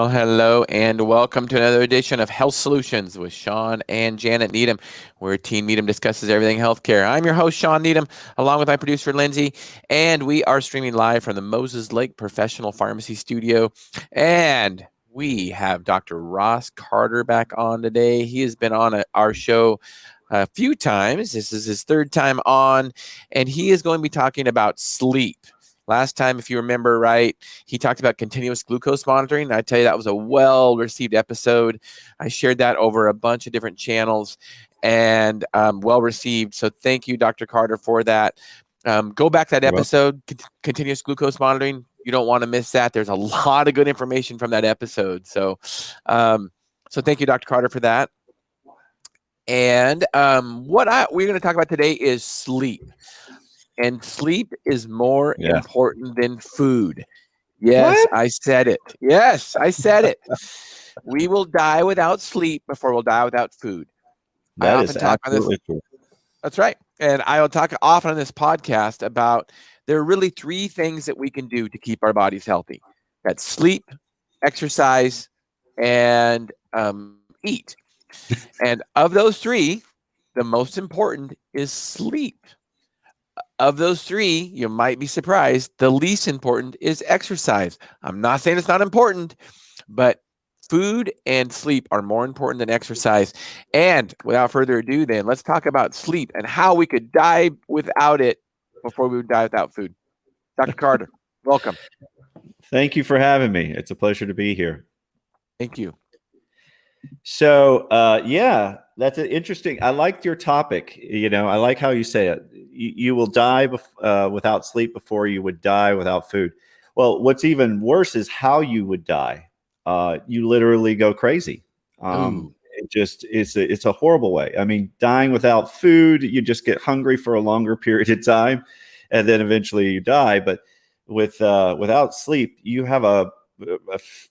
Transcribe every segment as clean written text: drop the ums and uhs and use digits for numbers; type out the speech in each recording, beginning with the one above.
Well, hello and welcome to another edition of Health Solutions with Shawn and Janet Needham, where Team Needham discusses everything healthcare. I'm your host, Shawn Needham, along with my producer, Lindsay, and we are streaming live from the Moses Lake Professional Pharmacy Studio. And we have Dr. Ross Carter back on today. He has been on our show a few times. This is his third time on, and he is going to be talking about sleep. Last time, if you remember right, he talked about continuous glucose monitoring. I tell you, that was a well-received episode. I shared that over a bunch of different channels and well-received. So thank you, Dr. Carter, for that. Go back to that episode, continuous glucose monitoring. You don't want to miss that. There's a lot of good information from that episode. So thank you, Dr. Carter, for that. And we're going to talk about today is sleep. And sleep is more important than food. Yes, what? I said it. Yes, I said it. We will die without sleep before we'll die without food. That is absolutely true. That's right. And I will talk often on this podcast about there are really three things that we can do to keep our bodies healthy. That's sleep, exercise, and eat. And of those three, the most important is sleep. Of those three, you might be surprised, the least important is exercise. I'm not saying it's not important, but food and sleep are more important than exercise. And without further ado, then, let's talk about sleep and how we could die without it before we would die without food. Dr. Carter, welcome. Thank you for having me. It's a pleasure to be here. Thank you. So, that's interesting. I liked your topic. I like how you say it. You will die without sleep before you would die without food. Well, what's even worse is how you would die. You literally go crazy. It's a horrible way. I mean, dying without food, you just get hungry for a longer period of time, and then eventually you die. But without sleep, you have a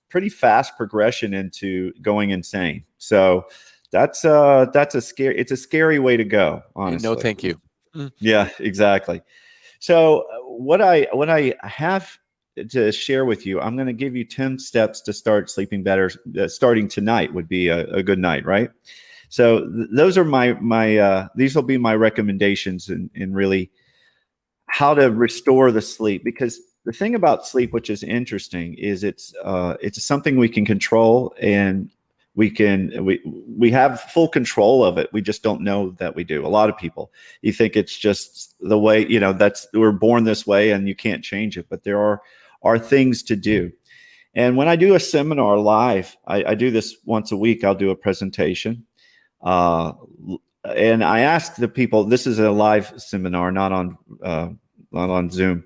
pretty fast progression into going insane. So it's a scary way to go, honestly. No, thank you. Yeah, exactly. So what I have to share with you, I'm going to give you 10 steps to start sleeping better. Starting tonight would be a good night, right? So those are these will be my recommendations in really how to restore the sleep. Because the thing about sleep, which is interesting, is it's something we can control, and we have full control of it. We just don't know that we do. A lot of people, you think it's just the way, we're born this way and you can't change it, but there are things to do. And when I do a seminar live, I do this once a week. I'll do a presentation, and I ask the people. This is a live seminar, not on Zoom.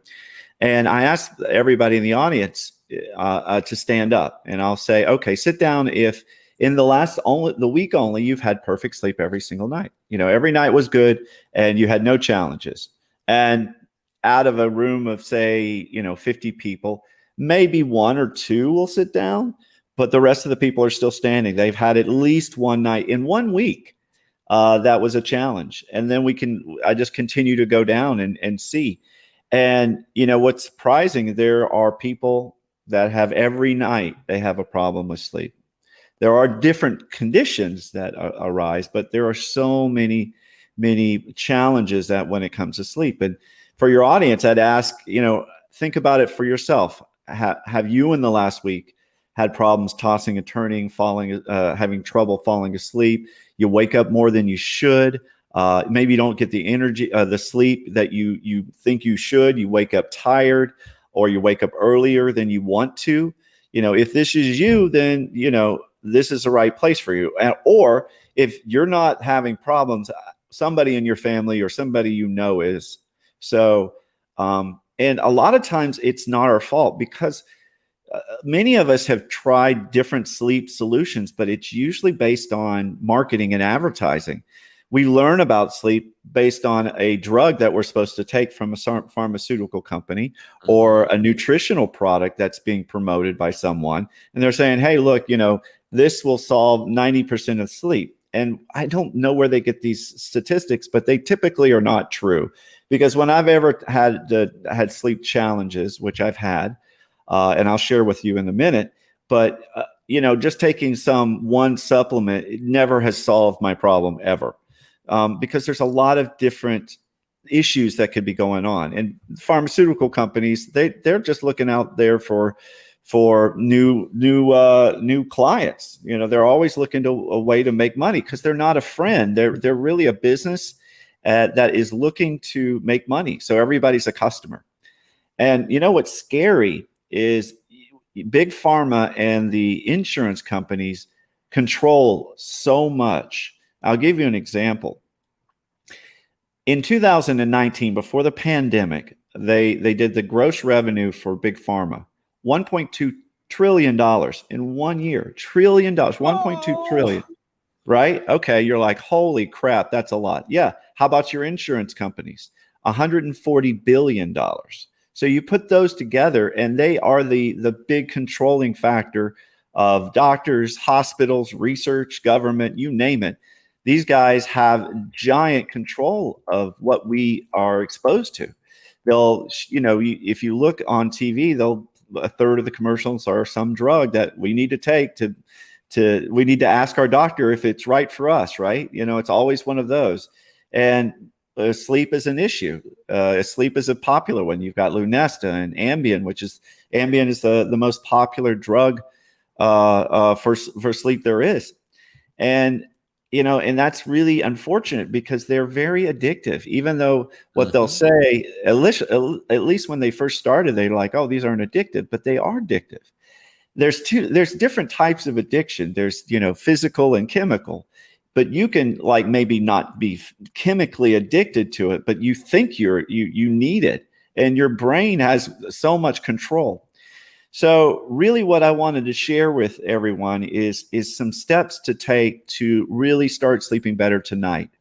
And I ask everybody in the audience to stand up, and I'll say, okay, sit down if in the week only you've had perfect sleep every single night. Every night was good and you had no challenges. And out of a room of, say, 50 people, maybe one or two will sit down, but the rest of the people are still standing. They've had at least one night in 1 week that was a challenge. And then I just continue to go down and see. And what's surprising, there are people that have every night they have a problem with sleep. There are different conditions that arise, but there are so many challenges that when it comes to sleep. And for your audience, I'd ask, think about it for yourself. Have you in the last week had problems tossing and turning, having trouble falling asleep? You wake up more than you should. Maybe you don't get the energy, the sleep that you think you should. You wake up tired, or you wake up earlier than you want to. If this is you, then, this is the right place for you. Or if you're not having problems, somebody in your family or somebody is. So, and a lot of times it's not our fault, because many of us have tried different sleep solutions, but it's usually based on marketing and advertising. We learn about sleep based on a drug that we're supposed to take from a pharmaceutical company, or a nutritional product that's being promoted by someone. And they're saying, hey, look, this will solve 90% of sleep. And I don't know where they get these statistics, but they typically are not true. Because when I've ever had sleep challenges, which I've had, and I'll share with you in a minute, but just taking some one supplement, it never has solved my problem ever, because there's a lot of different issues that could be going on. And pharmaceutical companies, they're just looking out there for new clients. They're always looking to a way to make money, because they're not a friend. They're really a business that is looking to make money. So everybody's a customer. And what's scary is big pharma and the insurance companies control so much. I'll give you an example. In 2019, before the pandemic, they did the gross revenue for big pharma, $1.2 trillion in 1 year. Trillion dollars, 1.2 trillion. Right? Okay, you're like, holy crap, that's a lot. Yeah. How about your insurance companies? $140 billion. So you put those together, and they are the big controlling factor of doctors, hospitals, research, government, you name it. These guys have giant control of what we are exposed to. They'll, if you look on TV, a third of the commercials are some drug that we need to take we need to ask our doctor if it's right for us, right? It's always one of those. And sleep is an issue. Sleep is a popular one. You've got Lunesta and Ambien, Ambien is the most popular drug for sleep there is. And that's really unfortunate, because they're very addictive. Even though what they'll say, at least when they first started, they're like, oh, these aren't addictive, but they are addictive. There's different types of addiction. There's, physical and chemical, but you can maybe not be chemically addicted to it, but you think you need it, and your brain has so much control. So really what I wanted to share with everyone is some steps to take to really start sleeping better tonight.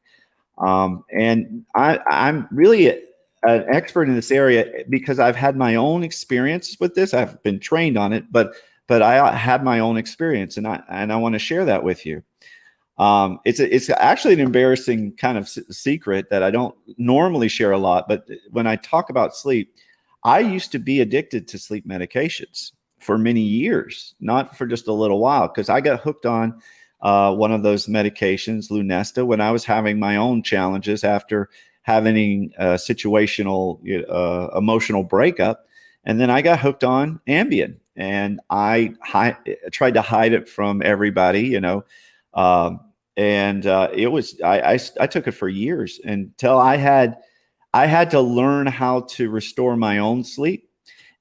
And I'm really an expert in this area because I've had my own experience with this. I've been trained on it, but I had my own experience, and I want to share that with you. It's actually an embarrassing kind of secret that I don't normally share a lot, but when I talk about sleep, I used to be addicted to sleep medications for many years, not for just a little while, because I got hooked on one of those medications, Lunesta, when I was having my own challenges after having a situational emotional breakup. And then I got hooked on Ambien, and I tried to hide it from everybody, it was, I took it for years until I had to learn how to restore my own sleep.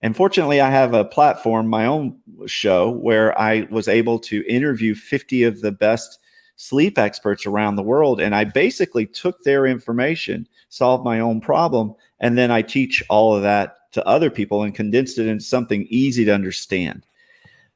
And fortunately, I have a platform, my own show, where I was able to interview 50 of the best sleep experts around the world. And I basically took their information, solved my own problem, and then I teach all of that to other people and condensed it into something easy to understand.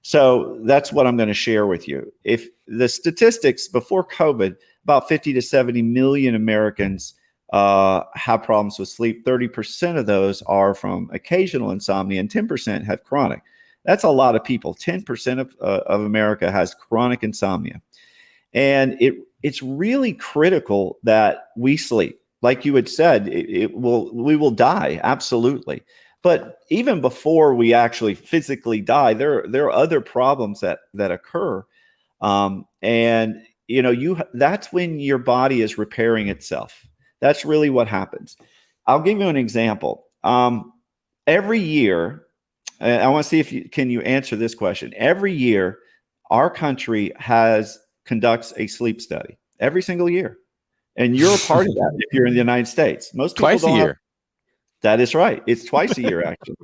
So that's what I'm going to share with you. If the statistics before COVID, about 50 to 70 million Americans have problems with sleep. 30% of those are from occasional insomnia, and 10% have chronic. That's a lot of people. 10% of America has chronic insomnia. And it's really critical that we sleep. Like you had said, we will die, absolutely. But even before we actually physically die, there are other problems that occur. And that's when your body is repairing itself. That's really what happens. I'll give you an example. Every year, I want to see if you can answer this question. Every year, our country conducts a sleep study every single year, and you're a part of that if you're in the United States. Most people twice a year. That is right. It's twice a year, actually.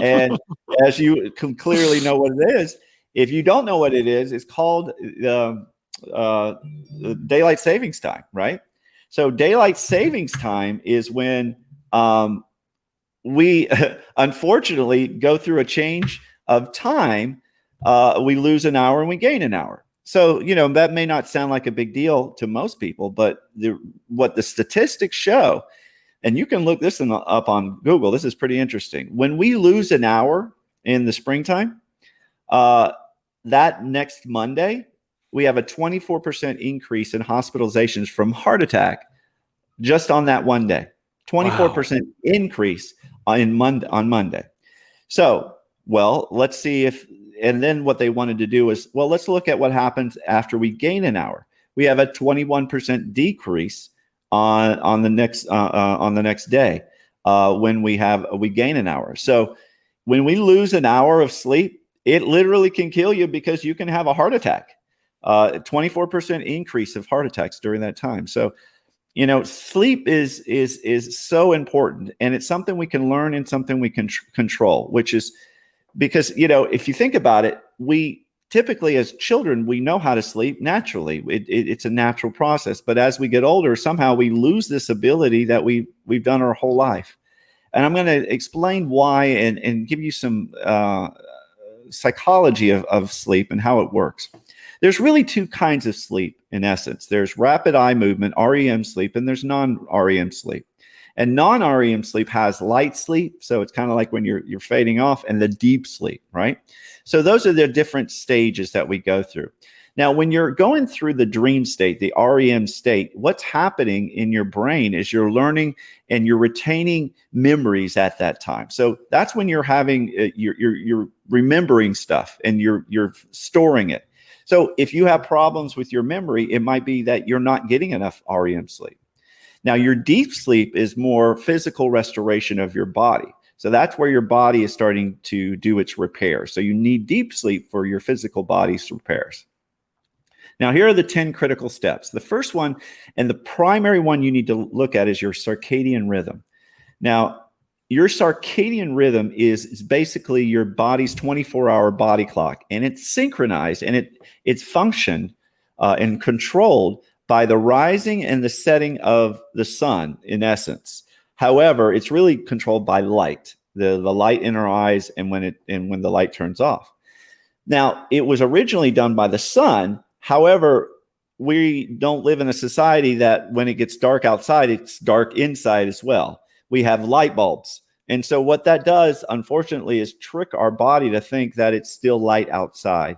And as you can clearly know what it is, if you don't know what it is, it's called daylight savings time, right? So daylight savings time is when we unfortunately go through a change of time. We lose an hour and we gain an hour. So, that may not sound like a big deal to most people, but what the statistics show, and you can look this up on Google, this is pretty interesting. When we lose an hour in the springtime, that next Monday, we have a 24% increase in hospitalizations from heart attack just on that one day. 24% increase on Monday. So, let's see if then what they wanted to do is, well, let's look at what happens after we gain an hour. We have a 21% decrease on the next day when we gain an hour. So when we lose an hour of sleep, it literally can kill you because you can have a heart attack. 24% increase of heart attacks during that time. So, sleep is so important, and it's something we can learn and something we can control, which is because, if you think about it, we typically as children, we know how to sleep naturally. It's a natural process. But as we get older, somehow we lose this ability that we've done our whole life. And I'm going to explain why and give you some psychology of sleep and how it works. There's really two kinds of sleep in essence. There's rapid eye movement, REM sleep, and there's non-REM sleep. And non-REM sleep has light sleep, so it's kind of like when you're fading off, and the deep sleep, right? So those are the different stages that we go through. Now, when you're going through the dream state, the REM state, what's happening in your brain is you're learning and you're retaining memories at that time. So that's when you're having you're remembering stuff and you're storing it. So if you have problems with your memory, it might be that you're not getting enough REM sleep. Now, your deep sleep is more physical restoration of your body. So that's where your body is starting to do its repair. So you need deep sleep for your physical body's repairs. Now, here are the 10 critical steps. The first one, and the primary one you need to look at, is your circadian rhythm. Now, your circadian rhythm is basically your body's 24-hour body clock, and it's synchronized, and it's functioned and controlled by the rising and the setting of the sun, in essence. However, it's really controlled by light, the light in our eyes, and when the light turns off. Now, it was originally done by the sun. However, we don't live in a society that when it gets dark outside, it's dark inside as well. We have light bulbs. And so what that does, unfortunately, is trick our body to think that it's still light outside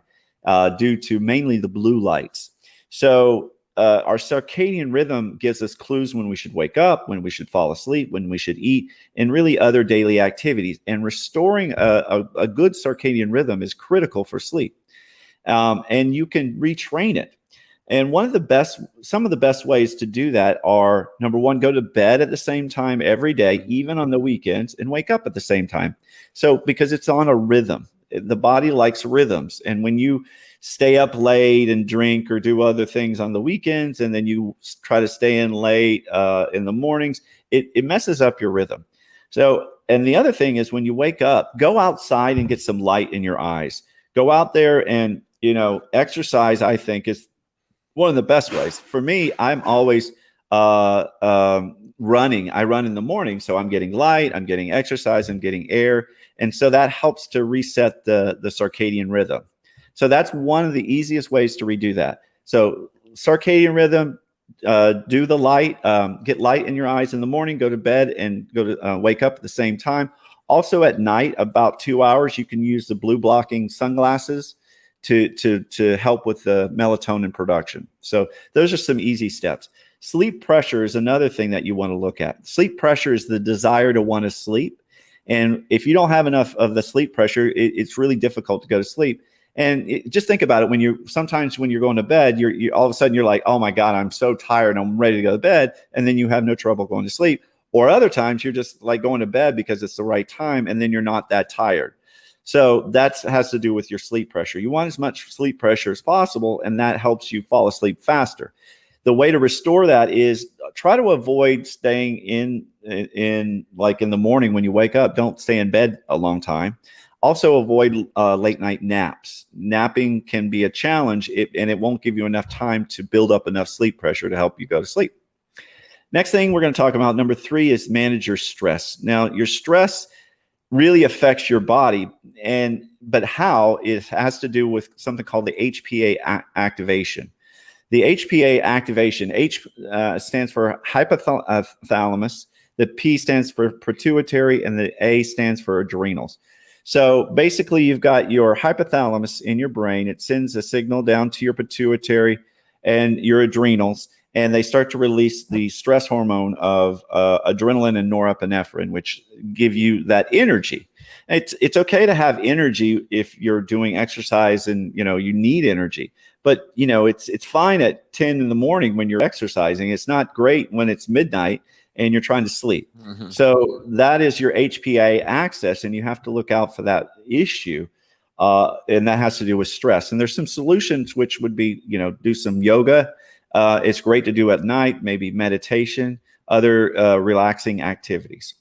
due to mainly the blue lights. So our circadian rhythm gives us clues when we should wake up, when we should fall asleep, when we should eat, and really other daily activities. And restoring a good circadian rhythm is critical for sleep. And you can retrain it. And some of the best ways to do that are, number one, go to bed at the same time every day, even on the weekends, and wake up at the same time. So because it's on a rhythm, the body likes rhythms. And when you stay up late and drink or do other things on the weekends, and then you try to stay in late in the mornings, it messes up your rhythm. So, and the other thing is when you wake up, go outside and get some light in your eyes. Go out there and, exercise, I think, is one of the best ways. For me, I'm always running. I run in the morning, so I'm getting light, I'm getting exercise, I'm getting air. And so that helps to reset the circadian rhythm. So that's one of the easiest ways to redo that. So circadian rhythm, do the light, get light in your eyes in the morning, go to bed and go to wake up at the same time. Also at night, about 2 hours, you can use the blue blocking sunglasses to help with the melatonin production. So those are some easy steps. Sleep pressure is another thing that you want to look at. Sleep pressure is the desire to want to sleep. And if you don't have enough of the sleep pressure, it's really difficult to go to sleep. And just think about it. Sometimes when you're going to bed, you all of a sudden you're like, oh my God, I'm so tired, I'm ready to go to bed. And then you have no trouble going to sleep. Or other times you're just like going to bed because it's the right time, and then you're not that tired. So that has to do with your sleep pressure. You want as much sleep pressure as possible, and that helps you fall asleep faster. The way to restore that is try to avoid staying in the morning when you wake up. Don't stay in bed a long time. Also avoid late night naps. Napping can be a challenge, and it won't give you enough time to build up enough sleep pressure to help you go to sleep. Next thing we're going to talk about, number 3, is manage your stress. Now, your stress really affects your body, but how? It has to do with something called the HPA activation. The HPA activation, H stands for hypothalamus, the P stands for pituitary, and the A stands for adrenals. So basically, you've got your hypothalamus in your brain. It sends a signal down to your pituitary and your adrenals, and they start to release the stress hormone of adrenaline and norepinephrine, which give you that energy. It's okay to have energy if you're doing exercise and you need energy, but it's fine at 10 in the morning when you're exercising. It's not great when it's midnight and you're trying to sleep. Mm-hmm. So that is your HPA axis, and you have to look out for that issue. And that has to do with stress. And there's some solutions, which would be, do some yoga. It's great to do at night, maybe meditation, other relaxing activities.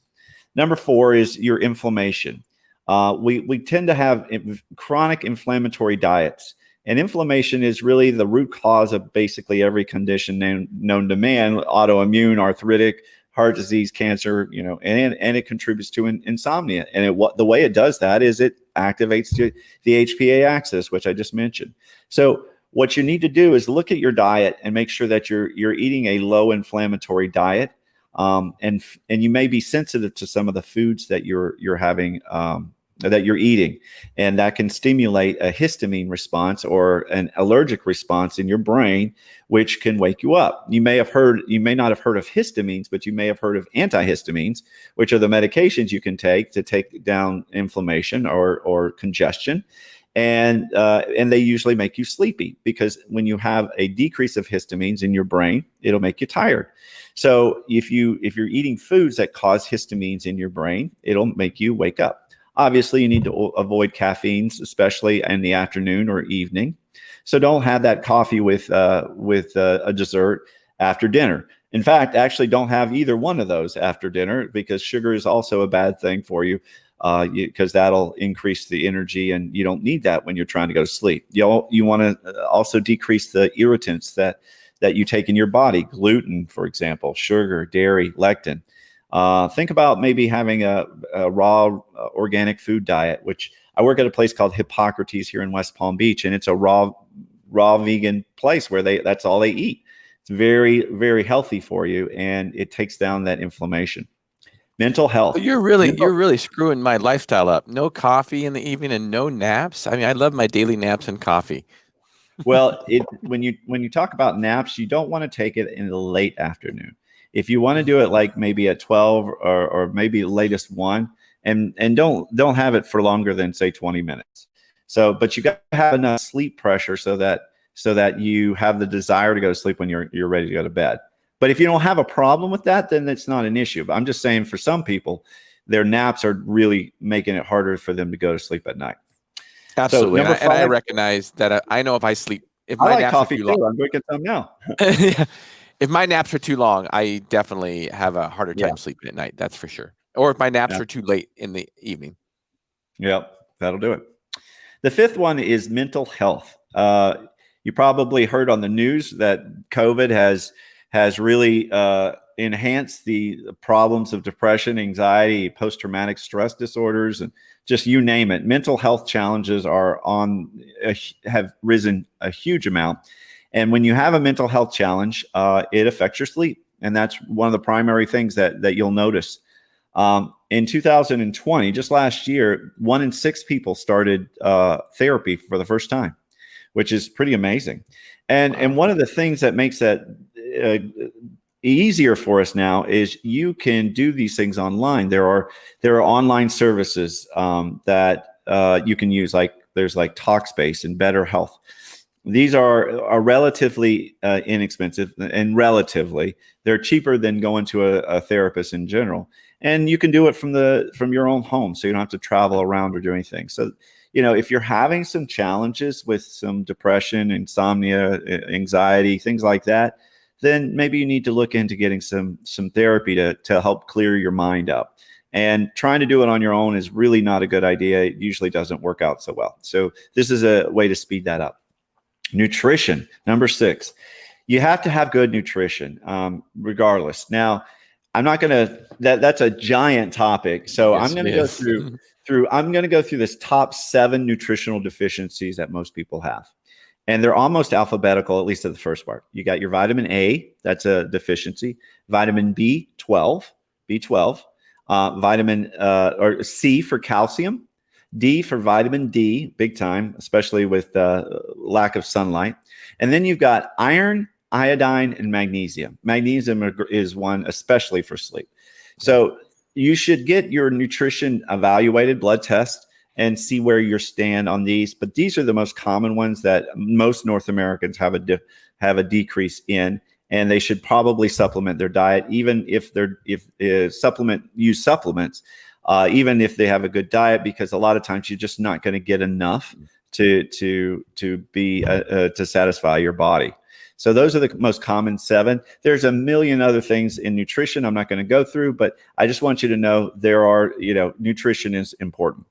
Number 4 is your inflammation. We tend to have chronic inflammatory diets. And inflammation is really the root cause of basically every condition known to man: autoimmune, arthritic, heart disease, cancer, and it contributes to insomnia. And the way it does that is it activates the HPA axis, which I just mentioned. So what you need to do is look at your diet and make sure that you're eating a low inflammatory diet. And you may be sensitive to some of the foods that you're having, that you're eating, and that can stimulate a histamine response or an allergic response in your brain, which can wake you up. You may not have heard of histamines, but you may have heard of antihistamines, which are the medications you can take to take down inflammation or congestion. And they usually make you sleepy, because when you have a decrease of histamines in your brain, it'll make you tired. So if you're eating foods that cause histamines in your brain, it'll make you wake up. Obviously, you need to avoid caffeines, especially in the afternoon or evening. So don't have that coffee with a dessert after dinner. In fact, actually don't have either one of those after dinner, because sugar is also a bad thing for you, because that'll increase the energy, and you don't need that when you're trying to go to sleep. You want to also decrease the irritants that you take in your body: gluten, for example, sugar, dairy, lectin. Think about maybe having a raw organic food diet, which I work at a place called Hippocrates here in West Palm Beach, and it's a raw vegan place where that's all they eat. It's very, very healthy for you, and it takes down that inflammation. Mental health. You're really screwing my lifestyle up. No coffee in the evening and no naps. I mean, I love my daily naps and coffee. Well, when you talk about naps, you don't want to take it in the late afternoon. If you want to do it like maybe at 12 or maybe latest 1, and don't have it for longer than, say, 20 minutes. So, but you got to have enough sleep pressure so that you have the desire to go to sleep when you're ready to go to bed. But if you don't have a problem with that, then it's not an issue. But I'm just saying, for some people, their naps are really making it harder for them to go to sleep at night. Absolutely. So, and I recognize that I know if I sleep, if my naps coffee are too long, I'm drinking some now. Yeah. If my naps are too long, I definitely have a harder time sleeping at night. That's for sure. Or if my naps are too late in the evening. Yep, that'll do it. The 5th one is mental health. You probably heard on the news that COVID has really enhanced the problems of depression, anxiety, post-traumatic stress disorders, and just you name it. Mental health challenges have risen a huge amount. And when you have a mental health challenge, it affects your sleep. And that's one of the primary things that you'll notice. In 2020, just last year, 1 in 6 people started therapy for the first time, which is pretty amazing. And one of the things that makes that easier for us now is you can do these things online. There are online services that you can use, like there's like Talkspace and Better Health. These are relatively inexpensive, and relatively they're cheaper than going to a therapist in general. And you can do it from your own home, so you don't have to travel around or do anything. So, if you're having some challenges with some depression, insomnia, anxiety, things like that, then maybe you need to look into getting some therapy to help clear your mind up. And trying to do it on your own is really not a good idea. It usually doesn't work out so well. So this is a way to speed that up. Nutrition, number 6. You have to have good nutrition, regardless. Now, I'm not going to, that's a giant topic. So yes, I'm going to go through this top 7 nutritional deficiencies that most people have. And they're almost alphabetical, at least at the first part. You got your vitamin A, that's a deficiency. Vitamin B12, vitamin or C for calcium. D for vitamin D, big time, especially with lack of sunlight. And then you've got iron, iodine and magnesium. Magnesium is one especially for sleep. So you should get your nutrition evaluated, blood test, and see where you stand on these. But these are the most common ones that most North Americans have a decrease in, and they should probably supplement their diet, even if use supplements, even if they have a good diet, because a lot of times you're just not going to get enough to satisfy your body. So those are the most common 7. There's a million other things in nutrition I'm not going to go through, but I just want you to know nutrition is important.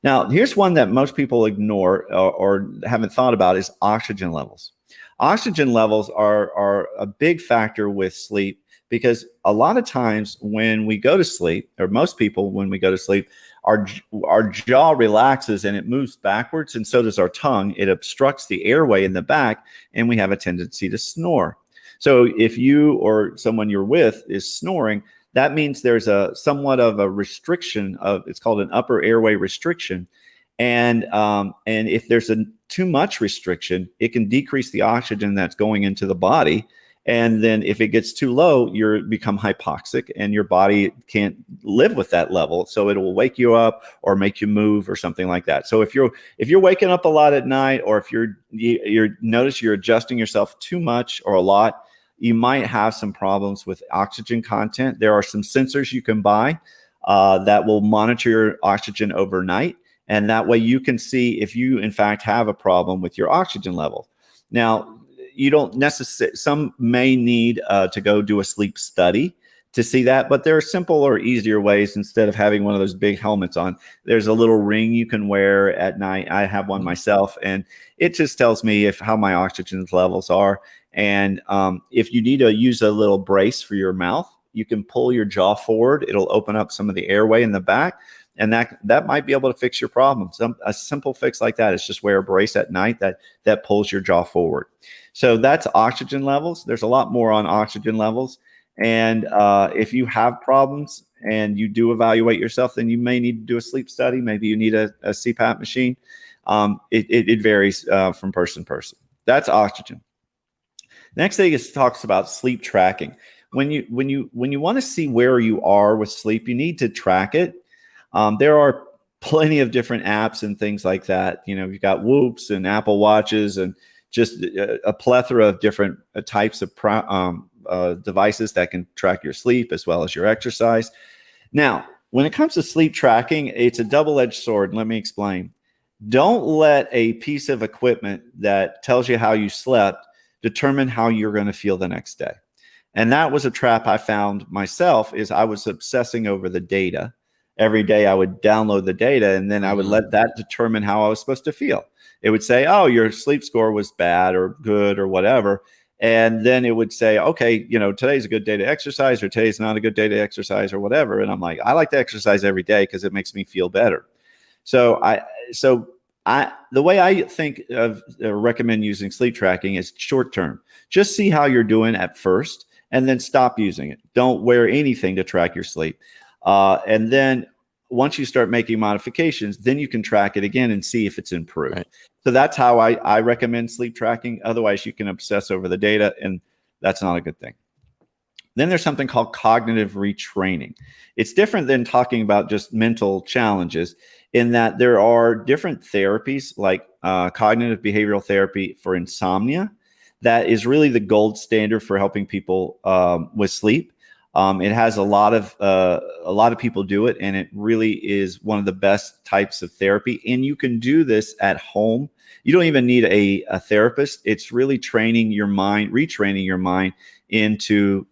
Now, here's one that most people ignore or haven't thought about is oxygen levels. Oxygen levels are a big factor with sleep, because a lot of times when we go to sleep, or most people when we go to sleep, our jaw relaxes and it moves backwards, and so does our tongue. It obstructs the airway in the back, and we have a tendency to snore. So if you or someone you're with is snoring, that means there's somewhat of a restriction it's called an upper airway restriction. And if there's too much restriction, it can decrease the oxygen that's going into the body. And then if it gets too low, you become hypoxic, and your body can't live with that level. So it will wake you up or make you move or something like that. So if you're waking up a lot at night, or if you notice you're adjusting yourself too much or a lot, you might have some problems with oxygen content. There are some sensors you can buy that will monitor your oxygen overnight. And that way you can see if you, in fact, have a problem with your oxygen level. Now, you don't necessarily, some may need to go do a sleep study to see that, but there are simple or easier ways. Instead of having one of those big helmets on, there's a little ring you can wear at night. I have one myself, and it just tells me how my oxygen levels are. And if you need to use a little brace for your mouth, you can pull your jaw forward. It'll open up some of the airway in the back, and that might be able to fix your problem. A simple fix like that is just wear a brace at night that pulls your jaw forward. So that's oxygen levels. There's a lot more on oxygen levels. And if you have problems and you do evaluate yourself, then you may need to do a sleep study. Maybe you need a CPAP machine. It varies from person to person. That's oxygen. Next thing talks about sleep tracking. When you want to see where you are with sleep, you need to track it. There are plenty of different apps and things like that. You've got Whoops and Apple Watches and just a plethora of different types of devices that can track your sleep as well as your exercise. Now, when it comes to sleep tracking, it's a double-edged sword. Let me explain. Don't let a piece of equipment that tells you how you slept determine how you're going to feel the next day. And that was a trap I found myself. Is I was obsessing over the data. Every day I would download the data, and then I would let that determine how I was supposed to feel. It would say, oh, your sleep score was bad or good or whatever. And then it would say, okay, today's a good day to exercise, or today's not a good day to exercise, or whatever. And I'm like, I like to exercise every day because it makes me feel better. So the way I think of recommend using sleep tracking is short term. Just see how you're doing at first, and then stop using it. Don't wear anything to track your sleep. And then once you start making modifications, then you can track it again and see if it's improved. Right. So that's how I recommend sleep tracking. Otherwise, you can obsess over the data, and that's not a good thing. Then there's something called cognitive retraining. It's different than talking about just mental challenges, in that there are different therapies like cognitive behavioral therapy for insomnia. That is really the gold standard for helping people with sleep. It has a lot of people do it, and it really is one of the best types of therapy. And you can do this at home. You don't even need a therapist. It's really training your mind, retraining your mind into,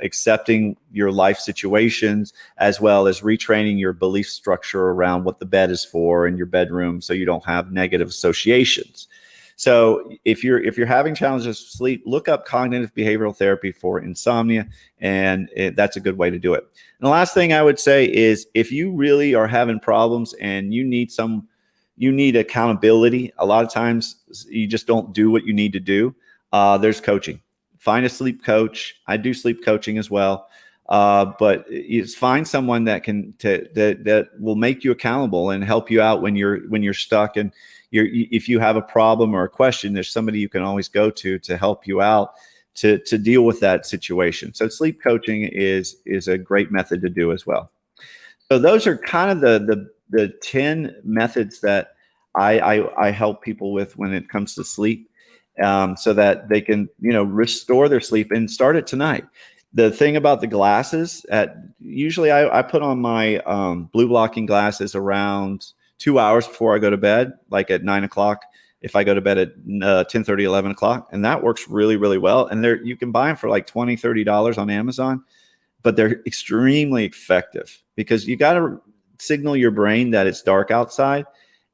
accepting your life situations, as well as retraining your belief structure around what the bed is for in your bedroom, so you don't have negative associations. So if you're having challenges with sleep, look up cognitive behavioral therapy for insomnia, and that's a good way to do it. And the last thing I would say is, if you really are having problems and you need accountability, a lot of times you just don't do what you need to do. There's coaching. Find a sleep coach. I do sleep coaching as well. But find someone that will make you accountable and help you out when you're stuck, and if you have a problem or a question, there's somebody you can always go to help you out. to deal with that situation. So sleep coaching is a great method to do as well. So those are kind of the 10 methods that I help people with when it comes to sleep, so that they can, restore their sleep and start it tonight. The thing about the glasses, usually I put on my blue blocking glasses around 2 hours before I go to bed, like at 9 o'clock. If I go to bed at 10:30, 11 o'clock, and that works really, really well. And you can buy them for like $20, $30 on Amazon, but they're extremely effective because you got to signal your brain that it's dark outside.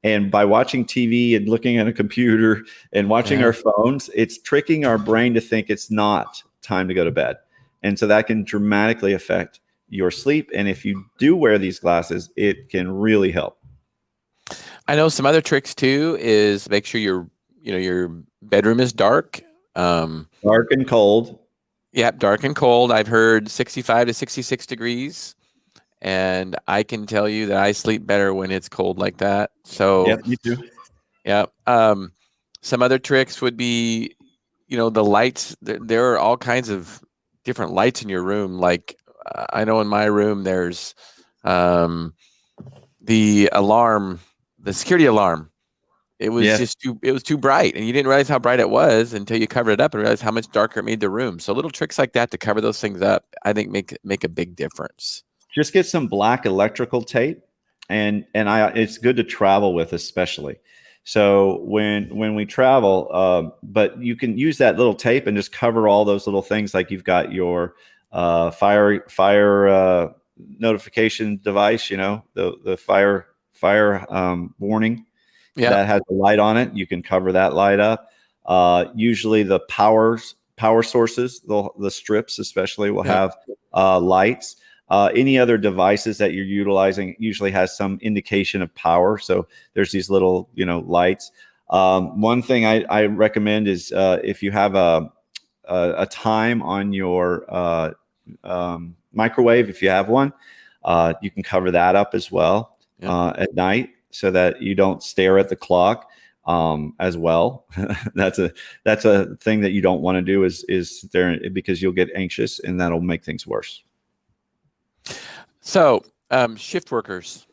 And by watching TV and looking at a computer and watching our phones, it's tricking our brain to think it's not time to go to bed. And so that can dramatically affect your sleep. And if you do wear these glasses, it can really help. I know some other tricks too is make sure your bedroom is dark. Dark and cold. Yep, dark and cold. I've heard 65 to 66 degrees. And I can tell you that I sleep better when it's cold like that. So yeah, me too. Yeah. Some other tricks would be, the lights. There are all kinds of different lights in your room. Like I know in my room, there's the alarm, the security alarm. It was just too bright, and you didn't realize how bright it was until you covered it up and realized how much darker it made the room. So little tricks like that to cover those things up, I think make a big difference. Just get some black electrical tape, and it's good to travel with, especially. So when we travel, but you can use that little tape and just cover all those little things. Like you've got your fire notification device, the fire warning that has a light on it. You can cover that light up. Usually the power sources, the strips especially, will have lights. Any other devices that you're utilizing usually has some indication of power. So there's these little, lights. One thing I recommend is if you have a time on your microwave, if you have one, you can cover that up as well at night so that you don't stare at the clock as well. That's a thing that you don't want to do is there, because you'll get anxious and that'll make things worse. So, shift workers,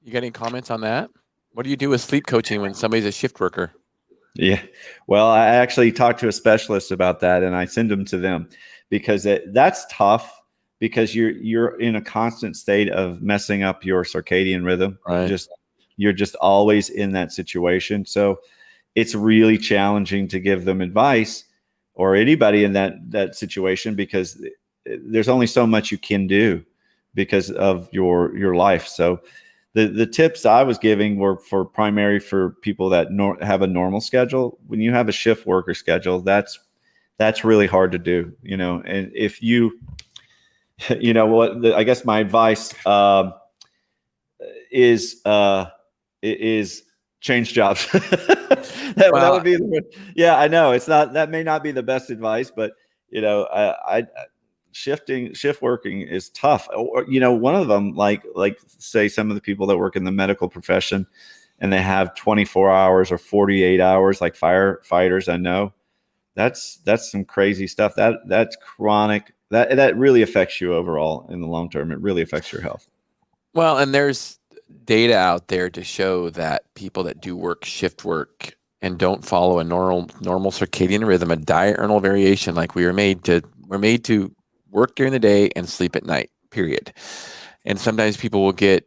you got any comments on that? What do you do with sleep coaching when somebody's a shift worker? Yeah, well, I actually talked to a specialist about that, and I send them to them because that's tough, because you're in a constant state of messing up your circadian rhythm. Right. You're just always in that situation. So it's really challenging to give them advice, or anybody in that situation, because there's only so much you can do because of your life. So the tips I was giving were for people that have a normal schedule. When you have a shift worker schedule, that's really hard to do, and if you, I guess my advice is change jobs. that would be I know that may not be the best advice, but shift working is tough. Or, one of them, like say some of the people that work in the medical profession and they have 24 hours or 48 hours, like firefighters. I know that's some crazy stuff. That's chronic. That really affects you overall in the long term. It really affects your health. Well, and there's data out there to show that people that do shift work and don't follow a normal circadian rhythm, a diurnal variation, like we're made to work during the day and sleep at night, period. And sometimes people will get,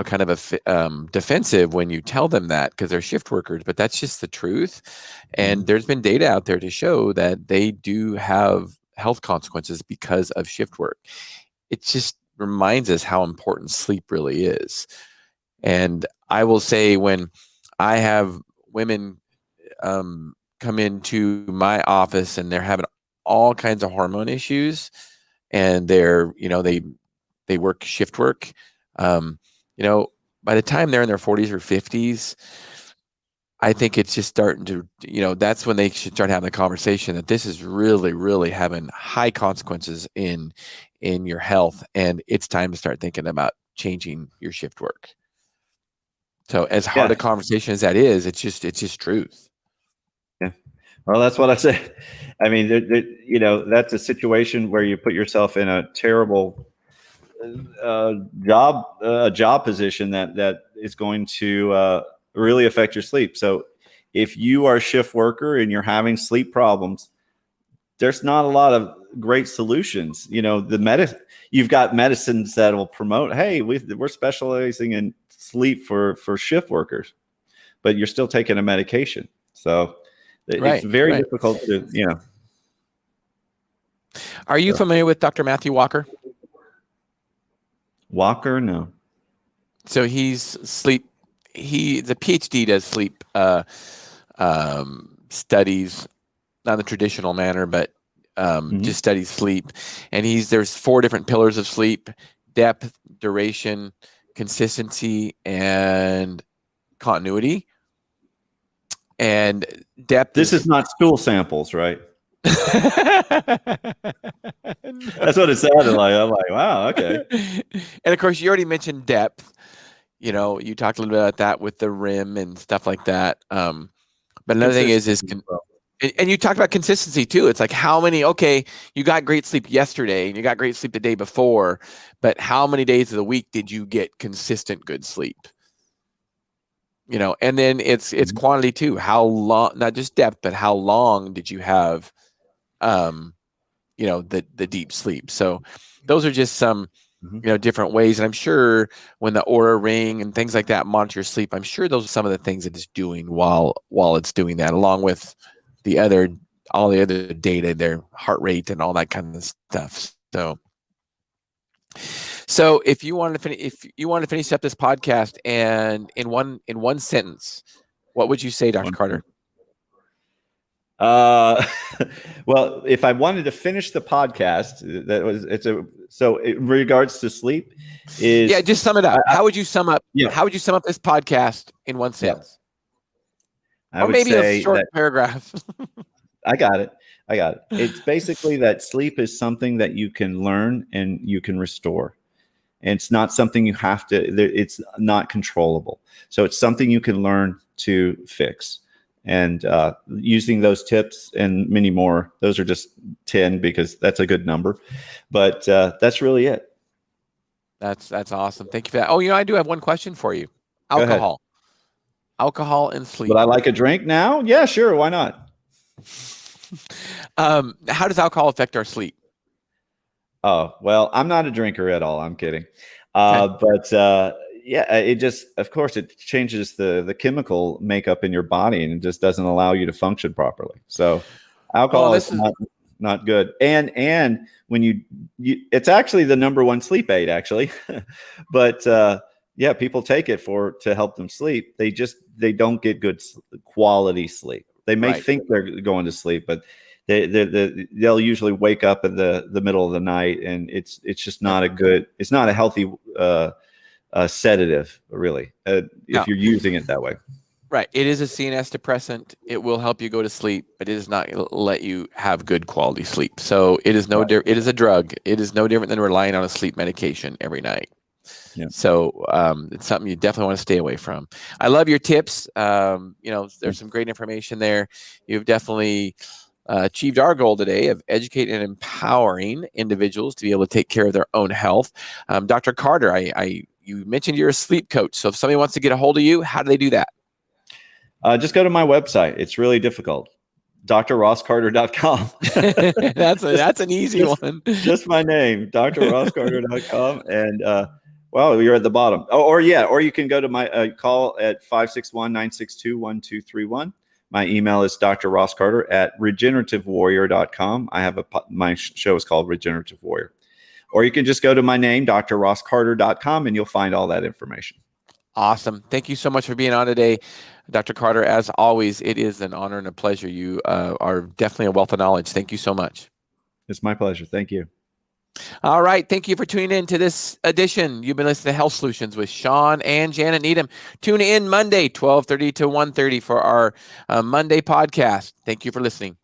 kind of defensive when you tell them that because they're shift workers, but that's just the truth. And there's been data out there to show that they do have health consequences because of shift work. It just reminds us how important sleep really is. And I will say, when I have women come into my office and they're having all kinds of hormone issues, and they're, they work shift work, by the time they're in their 40s or 50s, I think it's just starting to, that's when they should start having the conversation that this is really, really having high consequences in your health, and it's time to start thinking about changing your shift work. So as hard a conversation as that is, it's just truth. Yeah. Well, that's what I said. I mean, that's a situation where you put yourself in a terrible job position that is going to really affect your sleep. So if you are a shift worker and you're having sleep problems, there's not a lot of great solutions. You've got medicines that will promote, hey, we're specializing in sleep for shift workers, but you're still taking a medication. So it's very difficult to. Are you familiar with Dr. Matthew Walker? Walker, no. So he's sleep. The PhD does sleep studies, not in the traditional manner, but just studies sleep. And there's 4 different pillars of sleep: depth, duration, consistency, and continuity. And depth. This is not stool samples, right? That's what it sounded like. I'm like, wow, okay. And of course, you already mentioned depth. You talked a little bit about that with the RIM and stuff like that. But another thing is and you talked about consistency too. It's like you got great sleep yesterday and you got great sleep the day before, but how many days of the week did you get consistent good sleep? And then it's quantity too. How long, not just depth, but how long did you have, the deep sleep? So those are just some, different ways. And I'm sure when the Oura Ring and things like that monitor your sleep, I'm sure those are some of the things that it's doing while it's doing that, along with all the other data, their heart rate and all that kind of stuff. So if you want to finish up this podcast and in one sentence, what would you say, Dr. Carter? Well, if I wanted to finish the podcast, in regards to sleep just sum it up. How would you sum up this podcast in one sentence? I would maybe say a short paragraph. I got it. It's basically that sleep is something that you can learn and you can restore. And it's not something you have to, it's not controllable. So it's something you can learn to fix. And using those tips and many more, those are just 10 because that's a good number. But that's really it. That's awesome. Thank you for that. Oh, I do have one question for you. Alcohol and sleep. Would I like a drink now? Yeah, sure. Why not? How does alcohol affect our sleep? Oh, well, I'm not a drinker at all. I'm kidding. But it just, of course, it changes the chemical makeup in your body and it just doesn't allow you to function properly. So alcohol is not good. And when you it's actually the number one sleep aid, actually. But people take it to help them sleep. They don't get good quality sleep. They may think they're going to sleep, but they'll usually wake up in the middle of the night, and it's just not it's not a healthy sedative, really, if you're using it that way. Right. It is a CNS depressant. It will help you go to sleep, but it does not let you have good quality sleep. So it is it is a drug. It is no different than relying on a sleep medication every night. Yeah. So it's something you definitely want to stay away from. I love your tips. There's some great information there. You've definitely achieved our goal today of educating and empowering individuals to be able to take care of their own health. Dr. Carter, you mentioned you're a sleep coach. So if somebody wants to get a hold of you, how do they do that? Just go to my website. It's really difficult. drrosscarter.com. That's an easy one. Just my name, drrosscarter.com. And you're at the bottom. Or you can go to my call at 561-962-1231. My email is drrosscarter@regenerativewarrior.com. I have my show is called Regenerative Warrior. Or you can just go to my name, drrosscarter.com, and you'll find all that information. Awesome. Thank you so much for being on today, Dr. Carter. As always, it is an honor and a pleasure. You are definitely a wealth of knowledge. Thank you so much. It's my pleasure. Thank you. All right. Thank you for tuning in to this edition. You've been listening to Health Solutions with Shawn and Janet Needham. Tune in Monday, 12:30 to 1:30 for our Monday podcast. Thank you for listening.